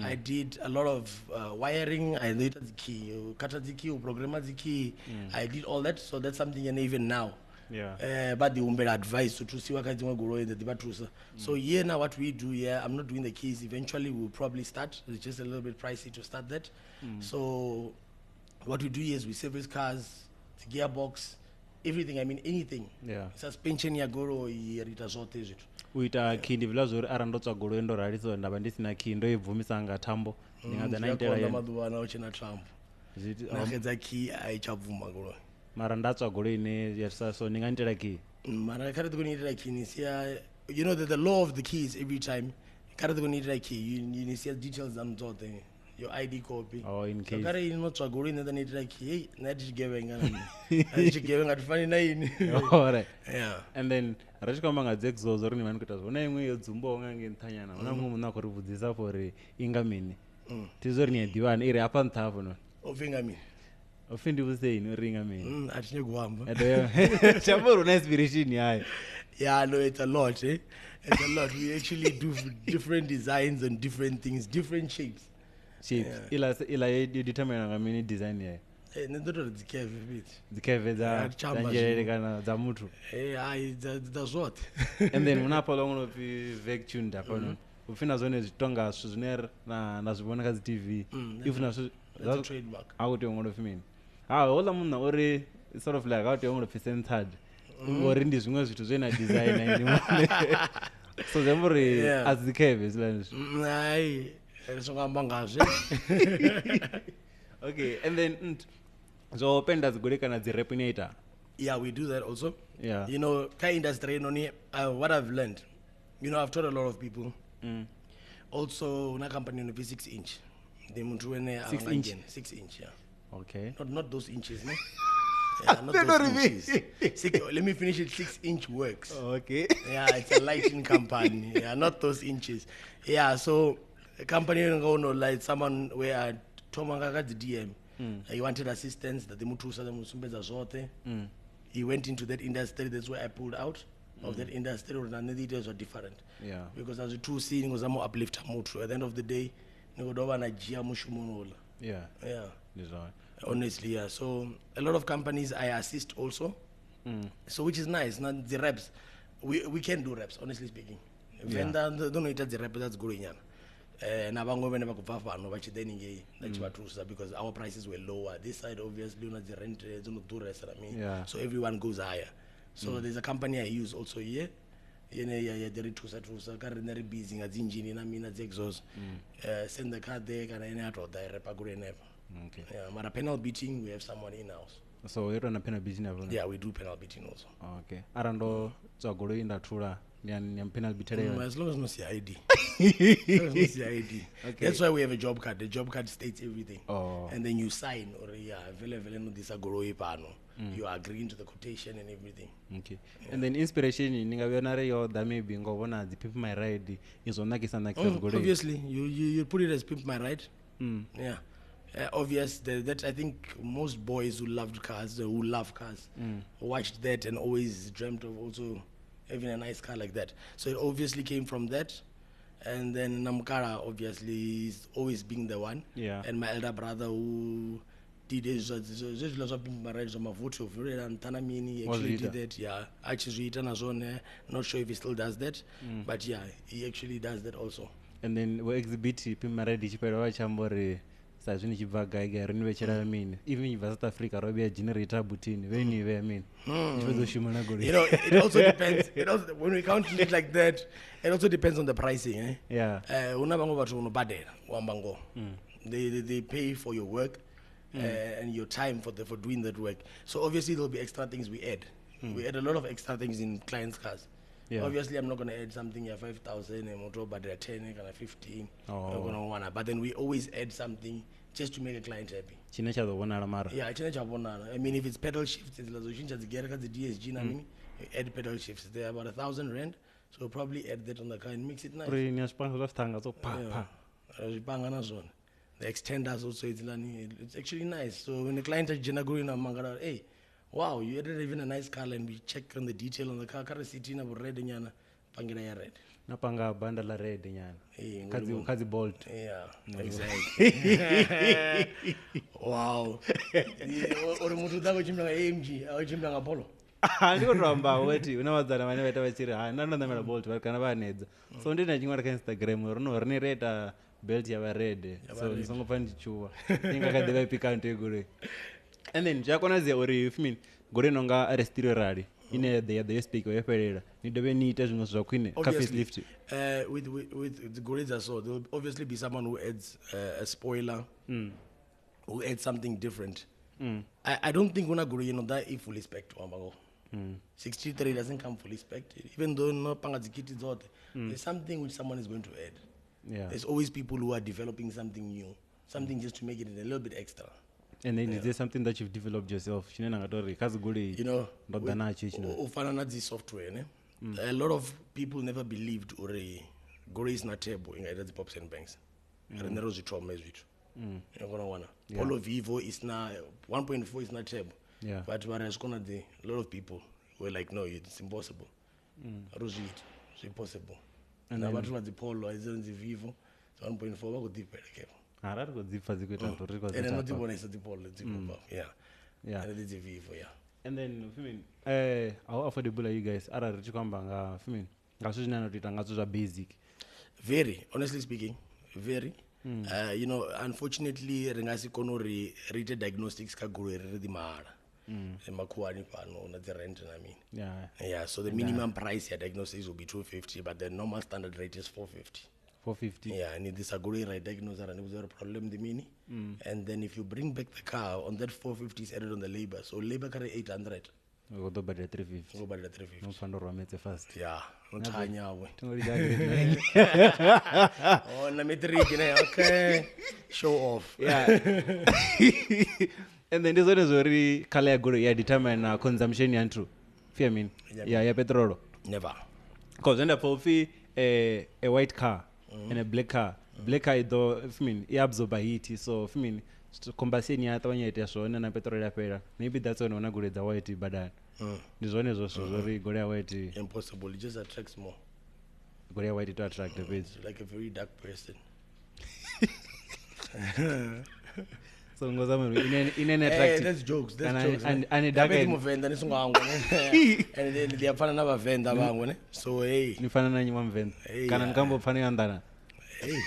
I did a lot of wiring. I did the key, kata the key, programmer the key. I did all that. So that's something, and even now. But the umbrella advice to see what kind of go in the debate. So now what we do I'm not doing the keys. Eventually we'll probably start. It's just a little bit pricey to start that. So what we do is we service cars, the gearbox, everything. I mean anything. Suspension ya goro irita zote zitu. Uita key ndivlazo arandotsa goro endo ralizo ndaba ndisina key ndo ivumisa nga tambo. Ninga 90 ya maduwana ochina trampo. Nakeza key aichavuma goro. Mara ndatswa golo ine yasa so ningantela key mara kare to need like you know that the law of the keys every time kare to need like key you see details on your ID copy in case kare ino tswa golo ine need like hey na digebenga digebenga tufani na ini alright and then rachikamba nga exhaust rini mani kuita zvona imwe yodzumba ungange nthanyana una mumwe munhu akuribudzisa for ingamini tizori ni divan iri apa nthapo no ofinga mini ofendi useni ringa mini atinye kuhamba chambo una inspiration yayo no, it's a lot it's a lot. We actually do different designs and different things, different shapes ila you determine nga mini design yayo ndoto dzikeve bit dzikeve za njerere kana za muthu hayi dzazvote and then unapo longo pi VAGTuned pano ufina zone zitonga zwine na zvibona ka TV if na that's a trademark out you ngolo fimini hola munna ori sort of like out you ngolo centered ori ndi zvimwe zvithu zvena designer ini so zemuri azikeve zilanish hayi esongamba ngazve okay and then so penda zigolekana zi replicator we do that also you know car industry noni what I've learned, you know, I've taught a lot of people also una company on 6 inch the muntu wene 6 inch okay not those inches no not those inches. Let me finish it. 6 inch works. Okay. It's a lighting company. Not those inches. So a company like someone where Tomanga the DM. He wanted assistance that the mutusa the musumbeza zote. He went into that industry. That's where I pulled out of that industry. Or the details were different. Because as a two seeing was a more uplifter mutu. At the end of the day, Nigodova na jia mushumonola. Design. Honestly, so a lot of companies I assist also, so which is nice. Not the reps, we can do reps. Honestly speaking, Venda don't know it as the rep that's going on. Nabango never no, but then because our prices were lower. This side obviously not the rent, don't do rest. I mean, so everyone goes higher. So there's a company I use also here. They're currently busy as engine. I mean, as exhaust. Send the car there, and I not the rep Okay. Yeah, but a panel beating, we have someone in-house. So you're on a penal beating? Yeah, we do panel beating also. Okay. Arando so go in that tour. Penal beating. As long as no CID. As long as no CID. Okay. That's why we have a job card. The job card states everything. Oh. And then you sign or no this agoro pano. You are agreeing to the quotation and everything. Okay. Yeah. And then inspiration ninga that maybe go the people my ride is on obviously you put it as pimp my ride. Yeah. Obvious that I think most boys who love cars watched that and always dreamt of also having a nice car like that. So it obviously came from that. And then Namkara obviously is always being the one. Yeah. And my elder brother who did his lots of marriage on my vote of and Tanamini actually did that. Yeah. Actually not sure if he still does that. But yeah, he actually does that also. And then we exhibit marriage chambore Sajuni VAG even if South Africa Robia generator butini when you mean it also depends. It also, when we count it like that, it also depends on the pricing. Yeah. They pay for your work and your time for doing that work. So obviously there'll be extra things we add. We add a lot of extra things in clients' cars. Yeah. Obviously, I'm not going to add something 5,000 a motor, but they're 10, 15. But then we always add something just to make a client happy. Yeah, I mean, if it's pedal shifts, it's the DSG, I mean, you add pedal shifts. They're about 1,000 rand, so we'll probably add that on the car and mix it nice. The extenders also, it's actually nice. So when the client is going, hey, wow, you added even a nice car and we check on the detail on the car. Car city na red nyana pangina ya red. Na panga banda la red nyana. Kazi bolt. Yeah, exactly. Wow. Ore mutu dako chimla AMG, au chimla Apollo. Ndiko ramba weti unawazana mane weta wachira nanda ndamela bolt kana banedza. So ndina chingwa ka Instagram rono rene reta belt ya red. So nisongo pandi chuwa. Ninga kadeva pikante gure. And then Jaconaze or if mean Gorenonga arrested rally in the speaker Ferreira. You don't need as much queen lift. With the Gorillas, so there will obviously be someone who adds a spoiler, who adds something different. I don't think when I go that if fully spec to Amago. 63 doesn't come fully spec, even though no Pangazikit is out. There's something which someone is going to add. Yeah. There's always people who are developing something new, something just to make it a little bit extra. And then is there something that you've developed yourself? You know, software. A lot of people never believed Gore is not table in the pops and banks. And there was a trauma as well. Polo Vivo is now 1.4 is not table. Yeah. But what is going to a lot of people were like, no, it's impossible. It's impossible. And now what was the Polo is the Vivo 1.4 go deeper. And not the yeah. And it's a Vivo, yeah. And then how affordable are you guys? Basic. Very, honestly speaking, very. Unfortunately, Rengasi Kono rated Diagnostics kaguru the mahara. Makuani pano na the rent, I mean. Yeah. So the minimum price at Diagnostics will be 250, but the normal standard rate is 450. 450. Yeah, and it is a good right diagnoser and it was a problem the mini. And then if you bring back the car on that 450 is added on the labor. So labor carry 800. Go to bed at 350. Go by the 350. No fund or fast. Yeah. No tanya way. Oh, na okay. Show off. Yeah. And then this one is very color good. Yeah, determine consumption and true. Fear mean. Yeah, petrol. Never. Because end up a white car. And a black car. Black car though, absorb heat. So, combustion and petrol. Maybe that's when I go to the white, but this one is also very good. White. Impossible. It just attracts more. Good white to attract the page. Like a very dark person. So in an attractive. That's jokes. And a dark Venda and then they are fun another Venda. So hey. You find one Venda. Can come funny on that. Hey.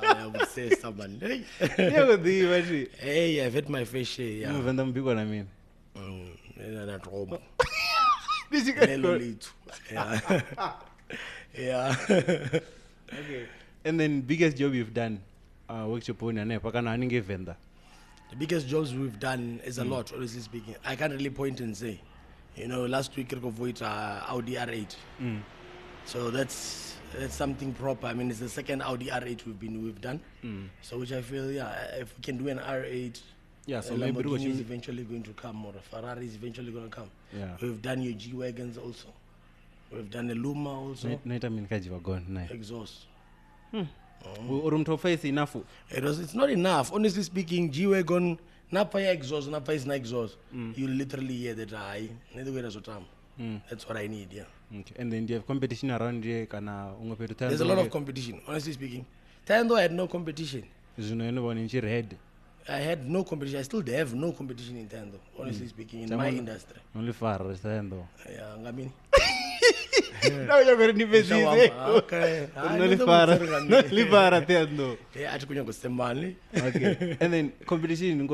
I would say someone. Hey, I've had my fish here. Yeah. Venda big one, I mean. That robe. Yeah. Okay. And then biggest job you've done workshop nepa kana aninge Venda? The biggest jobs we've done is a lot, honestly speaking. I can't really point and say. You know, last week we avoid Audi R8. So that's something proper. I mean, it's the second Audi R8 we've done. So which I feel, if we can do an R8, so maybe maybe is eventually going to come, or a Ferrari is eventually going to come. Yeah. We've done your G-Wagons also. We've done a Luma also. Exhaust. Enough. It's not enough. Honestly speaking, G-Wagon, Napa exhaust, Napa is not exhaust. You literally hear that that's what I need, yeah. Okay. And then do you have competition around here? There's a lot of competition, honestly speaking. Tando, I had no competition. I had no competition. I still have no competition in Tando, honestly speaking, in my industry. Only far, Tando. Yeah, I mean. Now you're going to be busy. Okay. Only far, Tando. Yeah, I took you. Okay. And then competition,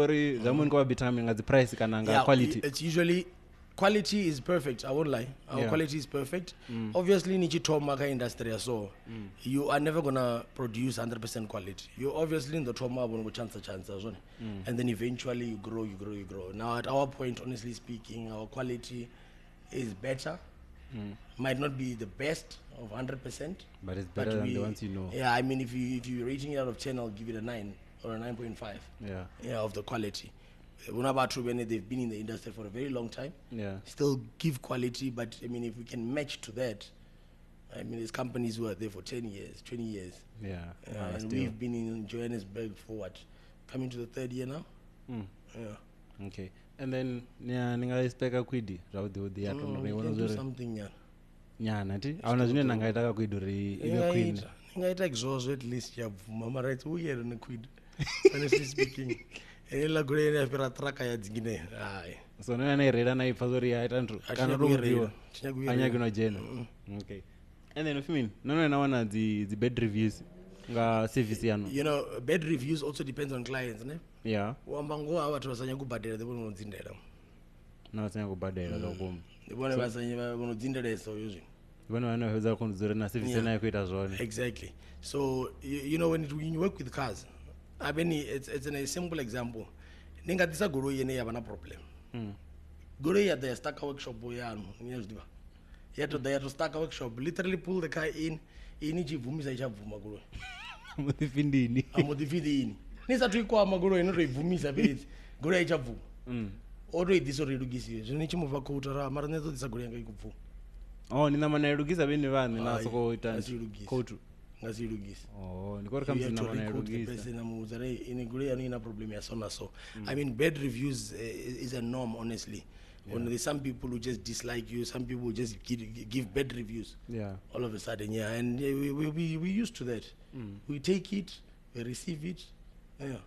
Zaman go becoming at the price quality. It's usually quality is perfect. I won't lie. Our quality is perfect. Obviously, in the maka industry, so you are never gonna produce 100% quality. You obviously in the trauma will chance, and then eventually you grow. Now at our point, honestly speaking, our quality is better. Might not be the best of 100%, but it's better than the ones you know. Yeah, I mean, if you're rating it out of 10, I'll give it a 9 or a 9.5. Yeah, of the quality. They've been in the industry for a very long time. Yeah. Still give quality, but I mean, if we can match to that, I mean, there's companies who are there for 10 years, 20 years. Yeah. And we've been in Johannesburg for what? Coming to the 3rd year now? Yeah. Okay. And then, ninga expect kwidi do something, yeah. Ninga exhaust at least, yeah. Mama right, who here on the quid? Honestly speaking. So no na reda na ifazori ya tantu kana robiwa anyagino jena. Okay. And then if you mean no na the bed reviews nga service yano. You know, bed reviews also depends on clients, ne? Yeah. Wambango awathu wasanya kubhadela debona unzindela. Na wasanya kubhadela lokho. Debona basanya unzindela so usually. When I know who's going to service na kuita zone. Exactly. So you know when you work with cars, I mean, it's a simple example. Ninga disa guru yene yabana problem. Guru ya the stack workshop boyano. You have to stack workshop. Literally pull the car in. Iniji vumisa isha vuma guru. Modifindini. Modifindini. Nisa tuikwa maguru ino vumisa bit. Guru isha vu. Odo idiso redugisi. Zunichi muva kutara. Mara nezo disa guru yanga ikufu. Oh, nina mana redugisa bini vani na soko itani. Kotu. Oh, you have to record the person in a problem. I mean, bad reviews is a norm, honestly. When there's some people who just dislike you, some people just give bad reviews. Yeah. All of a sudden, yeah, and we used to that. We take it, we receive it. Yeah.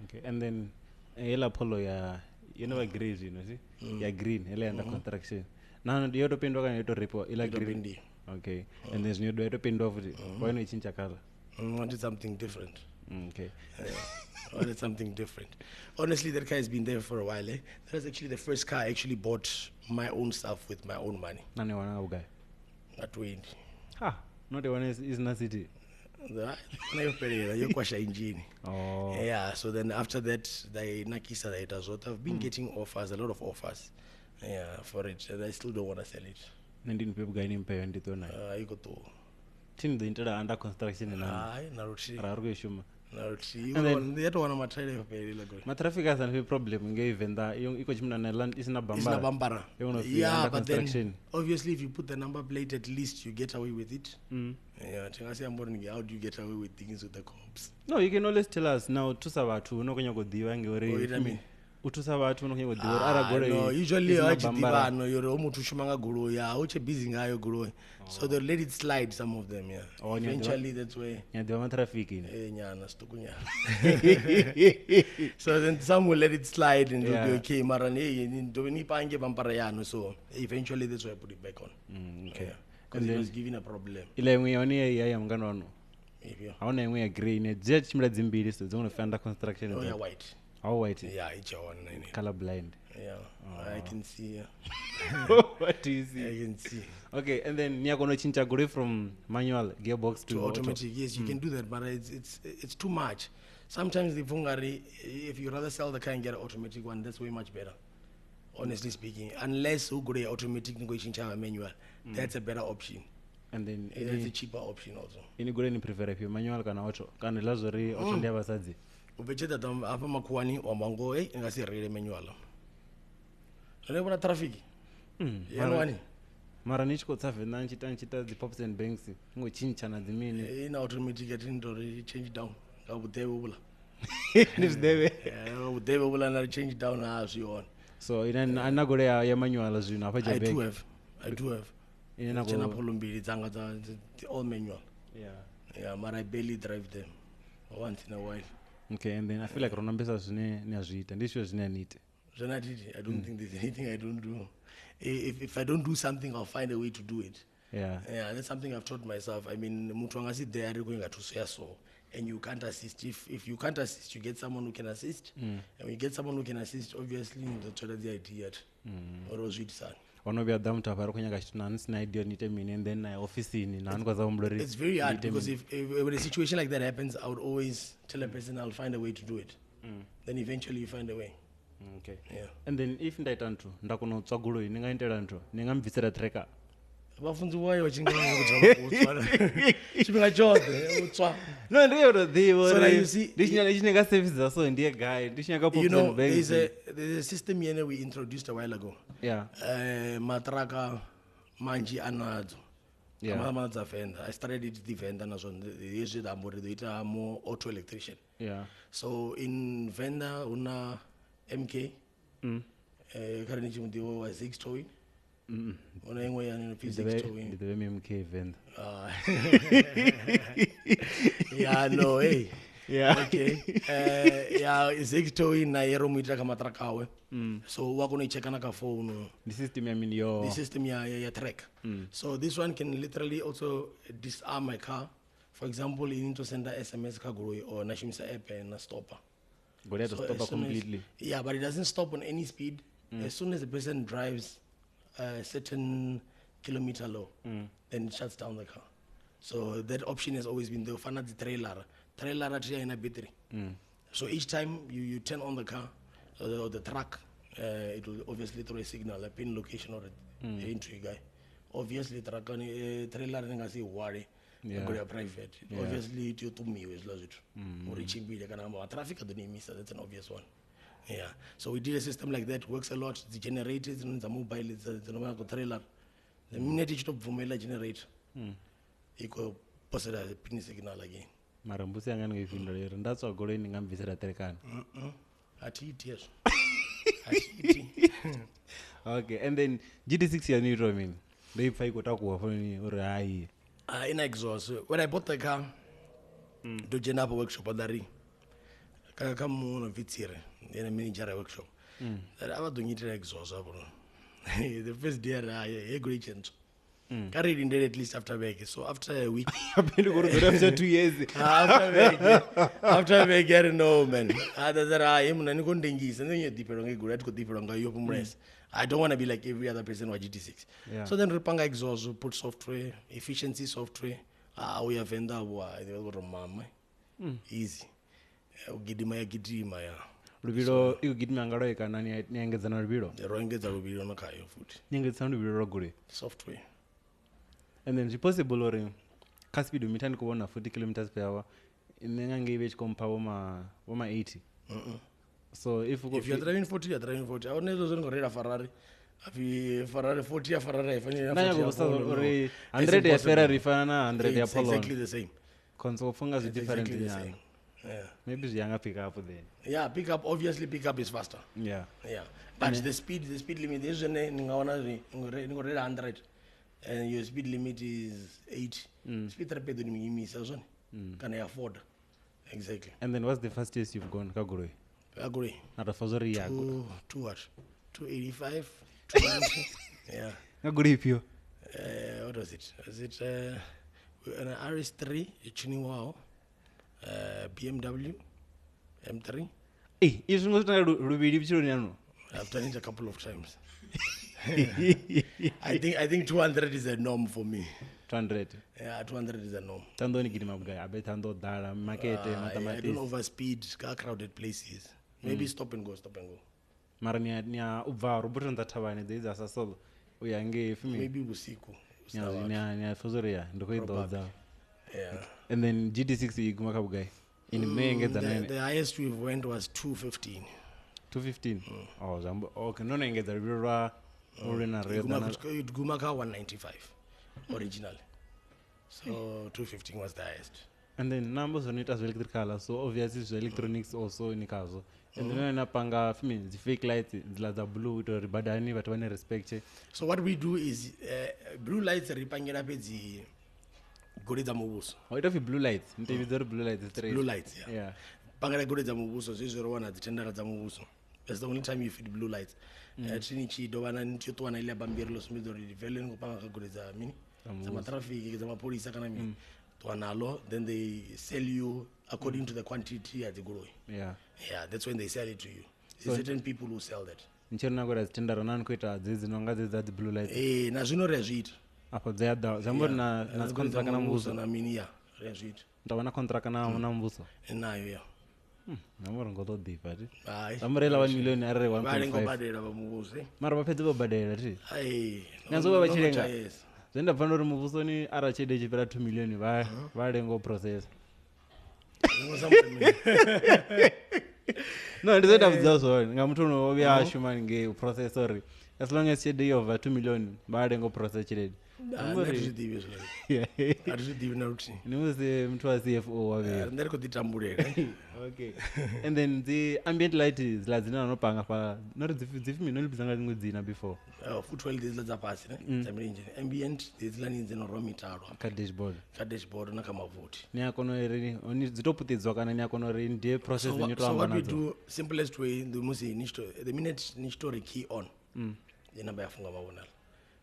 Okay, and then Ella Polo, you know, grays, you know, see, yeah, green, Ella under construction. Now, the other pin dog to report, Ella green. Okay, and there's new to pin off. Why not change a color? Wanted something different. Okay. Wanted something different. Honestly, that car has been there for a while. That was actually the first car I actually bought my own stuff with my own money. Nani wana guy? At 20. Not the one is na city. Engine. Oh. Yeah, so then after that, I've been getting offers, a lot of offers. Yeah, for it. And I still don't want to sell it. Nandini people guy in pay and it on. I got to. Tin the inter under construction and Naruchi. And then the other one of my trailer very my traffic has a problem. Gave Venda, you coach me on land isn't a bambara. Yeah, but then obviously if you put the number plate, at least you get away with it. Yeah, how do you get away with things with the cops? No, you can always tell us now. Tusavatu no kwenye I mean. Utusavatu no kwenye no, usually you're mutushumanga guru ya uche busy ngayo guru. So they let it slide, some of them, yeah. Oh, eventually that's where the traffic in. So then some will let it slide and will be okay. Marane so eventually that's why I put it back on. Okay. Because it was giving a problem. I want to agree in a jet chimla so don't offend construction. Oh, yeah, white. How white? Yeah, it's one. Color blind. Yeah, I can see. What do you see? I can see. Okay, and then you're going to change from manual gearbox to automatic. Yes, you can do that, but it's too much. sometimes the Fungari, if you rather sell the car and get an automatic one, that's way much better. Honestly speaking, unless you go to automatic negotiation manual, that's a better option. And then that's a cheaper option also. Ini gure ni prefer if you manual kana auto kana lazori auto ndia basadzi. Ubecheta tam apa makuani wa mango ngasi rele manual. Unabona traffic? Yanwani. Mara nichiko tsafe nchita the pops and banks ngo chinchana dzimini. In automatic atindori change down. Ngabudebula. Nizidebe. Ngabudebula na change down as you on. So anagore ya manual azwina apa I do have. Ina chena polumbili dzanga the all manual. Yeah, but I barely drive them once in a while. Okay, and then I feel like Ronambesa zune ni azwita. This was ni anite. I don't think there's anything I don't do. If I don't do something, I'll find a way to do it. Yeah, that's something I've taught myself. I mean, mutwangasi there going to so, and you can't assist. If you can't assist, you get someone who can assist. And when you get someone who can assist, obviously that's the idea. Or was it son? Ono bya damu tapara kunyanga chituna sina idea nite mini and then office ni nanu kwa zamblori. It's very hard because if when a situation like that happens, I would always tell a person I'll find a way to do it. Then eventually you find a way. Okay. Yeah. And then if ndaita nthu ndakuno tswagulo ningaendela nthu ningamvisera tracker. Vafunzi wayo vachingana kutswa. Chipinga chote utswa. No, ndiyo to dhivo. So now you see ndichinga services so ndiye guy ndichinga pops and banks. There's a system here we introduced a while ago. Yeah. Matraka manji anadzo. Yeah. Amamadza Venda. I started it the Venda na zone. Usually I'm more auto electrician. Yeah. So in Venda una MK. Currently chimudiwo was 6 towing. Una ingwe yani 6 towing. The MK Venda. Yeah, no, hey. Yeah. Okay. Yeah, 6 towing na yero muita kama trakawe. So wako na icheka na ka phone. The system I mean your. The system ya track. So this one can literally also disarm my car. For example, you need to send a SMS kaguroi or nashimisa app and a stopper. But you have to stop completely. Yeah, but it doesn't stop on any speed. As soon as the person drives a certain kilometer low, then it shuts down the car. So that option has always been the fanatic trailer in a battery. So each time you turn on the car or the truck, it will obviously throw a signal, a pin location or an entry guy. Obviously, trailer ngasi worry. Go private. Obviously, it to me is lost. Reaching big traffic at the name that's an obvious one. Yeah. So we did a system like that. Works a lot. The generators and the mobile, it's the normal trailer. The minute you stop formula generate, you go post a pin signal again. Marambusi angana ngifindolera ndatso golo ningamvisera terekana. Ati yes. Okay, and then GT6 ya ni mean. They fight kota ku wafoni or ai. In exhaust. When I bought the car, to Jenapa workshop on the ring. Come on, Vitsire, in a miniature workshop. That I was doing it in exhaust. The first day, I agree change. Carried in there at least after VAG. So after a week, after 2 years. After VAG, I know, man. Other I am an Gondingis, and then you're deeper on a good, deeper on your rest. I don't want to be like every other person with GT6. Yeah. So then Rupanga exhaust, put software, efficiency software. We have Venda, they will go to mama. Easy. Gidima. Rubiro, you get me angaro kanani nyangeza na rubiro. The wrong gets a rubiro no kayo food. Nyangeza na rubiro gure. Software. And then it's possible or car speed mitani kuona 40 kilometers per hour. Nyange which compa woma 80. So if you're driving 40, you're driving 40. I would never go Ferrari. If Ferrari 40, Ferrari 100 ya Ferrari fana 100 ya Polo. Exactly the same. Console fungas is different. Exactly the same. Yeah. Maybe it's younger pickup then. Yeah, pickup is faster. Yeah. But the speed limit is 100 and your speed limit is 80. Speed rapid can I afford? Exactly. And then what's the fastest you've gone, Kaguroi? Agree. Not a fazori ya. 285, 290. Yeah. Kaguroi pio. What was it? Was it an RS3, Chiniwao, BMW, M3? Hey, you should not rubidi children. I've done it a couple of times. I think 200 is a norm for me. 200. Yeah, 200 is a norm. Tandoni gidi mabugai. Abe tando dala market I don't overspeed crowded places. Maybe stop and go. Mara nya ubva roboto ndatavane there is a solo. Uyange fimi. Maybe usiku. Nya fuzoria ndoko idodza. Yeah. And then GT6 iguma kabugai. In May the highest we went was 215. 215. Oh, zambo. Okay, no ngeza rwa urena Gumaka 195 originally. So 215 was the highest. And then numbers on it as electric color, so obviously the electronics also in kazo. And then napanga the fake lights the blue to ribadani but when respect. So what we do is blue lights ripangira pezi goreza mubuso. Oh, it have blue lights. Blue lights. Blue lights, yeah. Yeah. Pangara goreza mubuso zizorwana zitendera za mubuso. That's the only time you feed blue lights. Trinichi dovana ntotwana ile bambirlo smidori velen kupanga goreza mini. Some traffic, some police kana mini. Twanalo, then they sell you according to the quantity at the grow. Yeah. Yeah, that's when they sell it to you. There's certain people who sell that. Nchona gora zitendera nankweta zinonga the blue lights. Na zvino rezvita. Apo dzada zambo na contract kana mbuso na mini ya rezvita. Ndawana contract kana mbuso. Nayo ya. Namoro ngoto deep ati. Hayi. Samurela 1 million are 1.5. Vale ngobadela bamubuze. Mara bapedza babadela ti. Hayi. Nyanzo bachilenga. Zenda pano ri mubuso ni ara chede chipera 2 million vale ngo process. No, it doesn't have those one. Ngamutono obi ashuma nge processor. As long as chede over 2 million vale ngo process chede. Mtu wa CFO wawe. Ndariko ditambuleka. Okay. And then the ambient light is lazina anopanga pa not zifimi no libizanga ngudina before. Footwell this laza pasi ne. Engine. Ambient this lani nzeno romitaro. Ka dashboard. Na kama vote. Ni akono eri oni zitoputidzwa kana ni akono eri ndiye process nyoto amba nazo. So what we do simplest way the musi the minute nishto key on. Yenamba yafunga mabonala.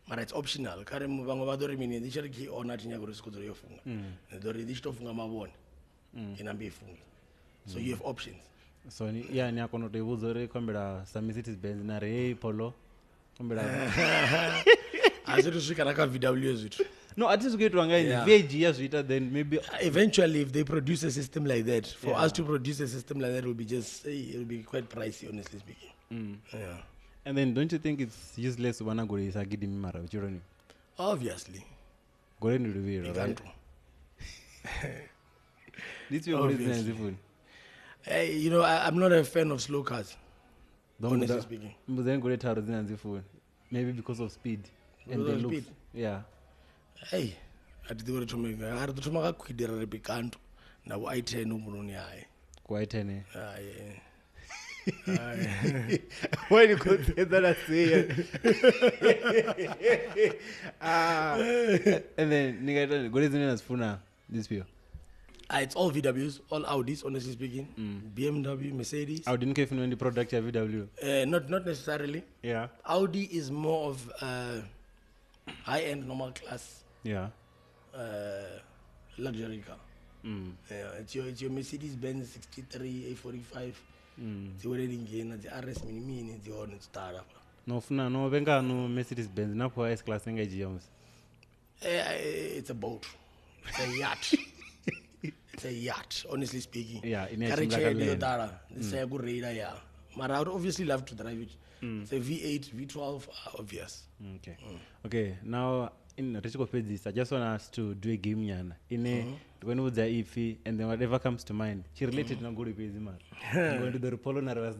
But it's optional. Kare mubango badori mini ndichari key on ati nyagoro sikuzo yofunga. Ndori ndichto funga mabona. Inambe ifunga. So you have options. So yeah, ni akono tebuzore kombera some Mercedes-Benz na re Polo kombera. Azitu shika naka VWs it. No, at least get wanga in VAG yazita then maybe eventually if they produce a system like that, for us to produce a system like that will be it will be quite pricey, honestly speaking. Yeah. And then don't you think it's useless wana gore isagidi mimara uchironi? Obviously. Gore ni ruviro, right? This your reason. Hey, you know, I'm not a fan of slow cars. Honestly speaking. But then gore taro zinanzifuni. Maybe because of speed. And the looks. Yeah. Hey, ati gore tumega. Ari tumaka kwidera repikanto. Na I10 umunoni hai. Kwa I10. Yeah. Why you could say that I say and then nigga go reason as funa this view. It's all VWs, all Audis, honestly speaking. BMW, Mercedes. Audi didn't care if the product of VW. Not necessarily. Yeah. Audi is more of high-end normal class. Yeah. Luxury car. Yeah, it's your Mercedes-Benz 63 A45. The wedding again, the RS mini, the on startup. No, venga no Mercedes-Benz. Na po S class nga GMs. It's a boat. It's a yacht. It's a yacht, honestly speaking. Yeah, in a It's a good radar, yeah. But I would obviously love to drive it. It's a V8, V12, obvious. Okay. Okay, now in Richiko Pedis, I just want us to do a game yana. When would the iffy and then whatever comes to mind. She related to good busy man. I'm going to the Polo Narvas.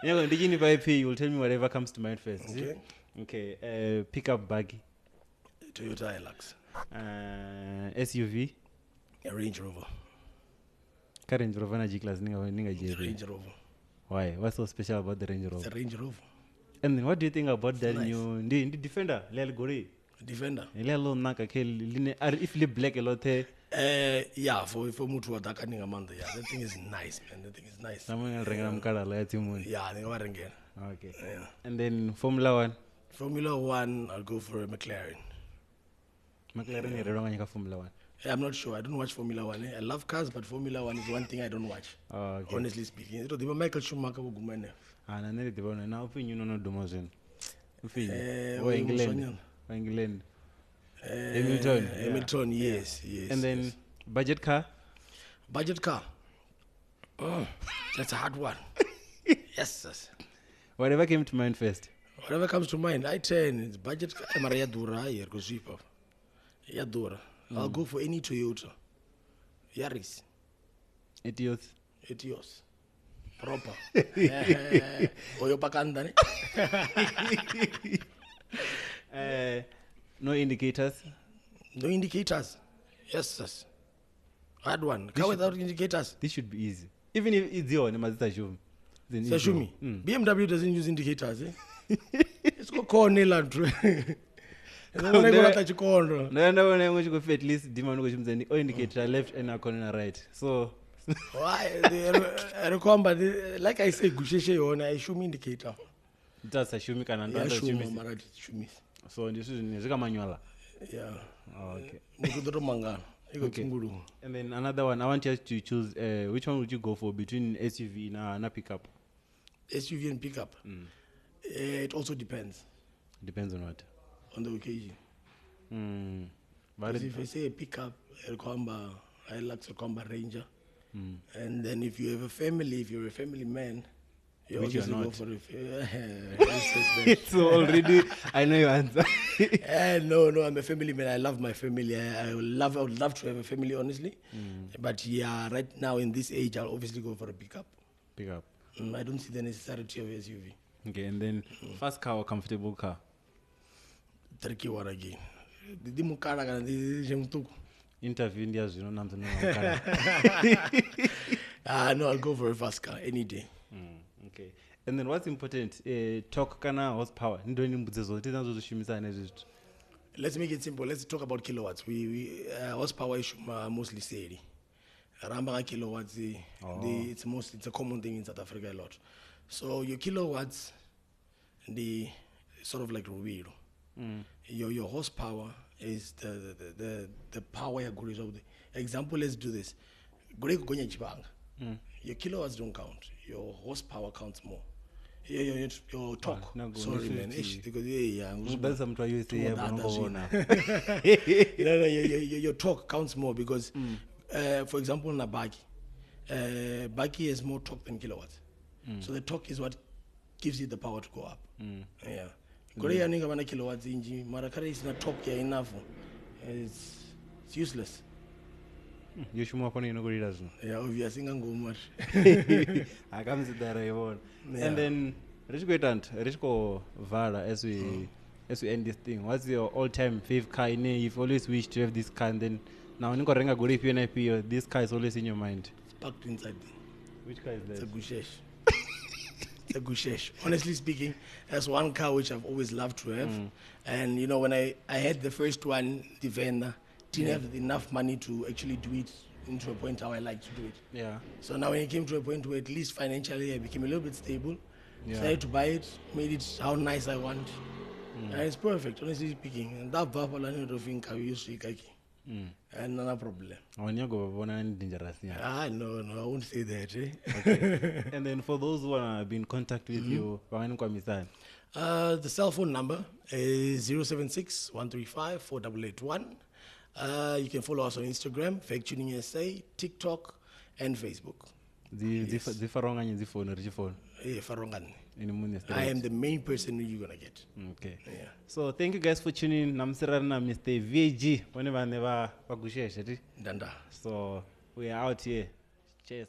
You're going to begin by P, you'll tell me whatever comes to mind first. Okay. Okay. Pickup buggy. Toyota Hilux. SUV. A Range Rover. Range Rover na G-Class ninga Range Rover. Why? What's so special about the Range Rover? It's a Range Rover. And then what do you think about that new Defender? Lel Gore. Defender. Lelo naka ke if li black a lot. Yeah, for mutu wa dakaninga manda. Yeah, that thing is nice, man. That thing is nice. Someone renga mkala la timu. Yeah, ninga warengena. Okay. Yeah. And then Formula 1. Formula 1, I'll go for a McLaren. McLaren ni rero nganyika Formula 1. I'm not sure. I don't watch Formula 1. I love cars, but Formula 1 is one thing I don't watch. Okay. Honestly speaking. It was Michael Schumacher who gumane. Na nele dibona na ufinyu no dumozin. Ufinyu. England. England. Hamilton. Hamilton, yes. And then budget car? Budget car. Oh, that's a hard one. Yes. Whatever came to mind first. Whatever comes to mind, I-10, it's budget car. Yadura. I'll go for any Toyota. Yaris. Etios. Proper. Oyopakanda. No indicators? No indicators. Yes. Hard one. Car without indicators. This should be easy. Even if it's your name, it's Sashumi. BMW doesn't use indicators. It's called corner and no, at least demand indicator left and corner right. So why? Like I say, Gusheshe I show me indicator. That's a shumi can shumi. So this is a manual. Yeah. Okay. Okay. And then another one, I want you to choose which one would you go for between SUV and a pickup? SUV and pickup. It also depends. Depends on what? On the occasion. But if I say a pickup, I like to come Ranger. And then if you have a family, if you're a family man, you which obviously you're go not. for a So already I know your answer. No, I'm a family man. I love my family. I would love to have a family, honestly. But yeah, right now in this age, I'll obviously go for a pickup. Pickup. I don't see the necessity of SUV. Okay, and then fast car or comfortable car? Tricky one again. Interview India, you know, no, I'll go for a fast car any day. Okay. And then what's important? Torque kana horsepower. Let's make it simple. Let's talk about kilowatts. We horsepower is mostly steady. Ramba kilowatts, it's a common thing in South Africa a lot. So your kilowatts, the sort of like Rubiro. Your horsepower is the power you go. So the example, let's do this. Gregg your kilowatts don't count. Your horsepower counts more. Your torque. Sorry, man. Your torque counts more because, for example, in a buggy has more torque than kilowatts. So the torque is what gives you the power to go up. Yeah. Korea ninga kilowatts inji. Marakari is not torque enough. It's useless. You should more funny no good doesn't. Yeah, obviously much. I come to that and then Rishko Vara as we end this thing. What's your all-time favorite car? You've always wished to have this car, and then now Niko Renga Gori PNIP, this car is always in your mind. It's packed inside. Which car is that? It's a Gushesh. It's a Gushesh. Honestly speaking, that's one car which I've always loved to have. And you know, when I had the first one, the Venda, didn't have enough money to actually do it into a point how I like to do it. Yeah. So now when it came to a point where at least financially I became a little bit stable, decided to buy it, made it how nice I want. And it's perfect, honestly speaking. And that Vapalani of think I used to Kaki. And no problem. When you go dangerous. No, I won't say that. Okay. And then for those who have been in contact with you, the cell phone number is 076-135-4881. You can follow us on Instagram, VAGTunedSA, TikTok, and Facebook. The phone. I am the main person you're gonna get. Okay. Yeah. So thank you guys for tuning in. Namsirana Mr. VAG. Whenever never. Danda. So we are out here. Cheers.